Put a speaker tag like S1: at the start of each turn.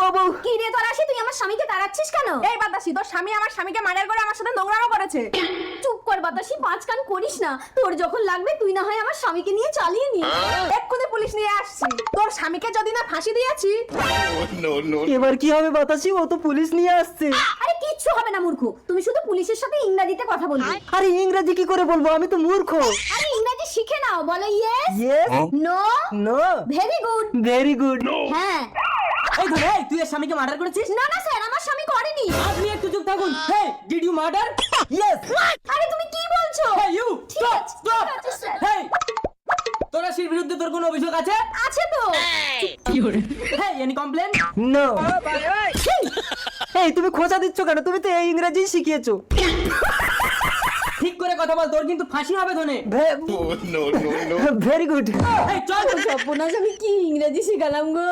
S1: ও বউ,
S2: কি রে তরাশি, তুই আমার স্বামীকে তাড়াচ্ছিস কেন?
S3: এই বাতাসি, তোর স্বামী আমার স্বামীকে মার্ডার করে আমার সাথে নোংরামো করেছে।
S2: চুপ কর বাতাসি, পাঁচ কান করিস না। তোর যখন লাগবে তুই না হয় আমার স্বামীকে নিয়ে চালিয়ে নি।
S3: এক্ষুনি পুলিশ নিয়ে আসছি। তোর স্বামীকে যদি না ফাঁসি দিয়েছি।
S1: এবার কি হবে বাতাসি? ও তো পুলিশ নিয়ে আসছে।
S2: আরে কিচ্ছু হবে না মূর্খ, তুমি শুধু পুলিশের সাথে ইংরেজিতে কথা বলবে।
S1: আরে ইংরেজি কি করে বলবো? আমি তো মূর্খ।
S2: আরে ইংরেজি শিখে নাও, বলো yes,
S1: yes,
S2: no,
S1: no,
S2: very good.
S1: Very good.
S2: হ্যাঁ।
S4: এই ধরে, এই তুই এর স্বামীকে মার্ডার করেছিস?
S2: না না স্যার, আমার স্বামী করেনি।
S4: আপনি একটু চুপ থাকুন। হেই, ডিড ইউ মার্ডার? ইয়েস।
S2: আরে তুমি কি বলছো?
S4: হেই ইউ,
S2: ঠিক
S4: স্টপ
S2: আছে,
S4: স্টপ।
S2: ঠিক আছে, স্যার।
S4: হেই, তোরাশির বিরুদ্ধে তোর কোনো অভিযোগ আছে?
S2: আছে তো।
S4: হেই, এনি কমপ্লেন?
S1: নো। এই তুমি খোঁচা দিচ্ছ কেন? তুমি তো এই ইংরেজি শিখিয়েছো।
S4: ঠিক করে কথা বল, তোর কিন্তু ফাঁসি হবে ধনে।
S1: Very good.
S4: এই চল।
S2: সর্বনাশ, আমি কি ইংরেজি শিখালাম গো।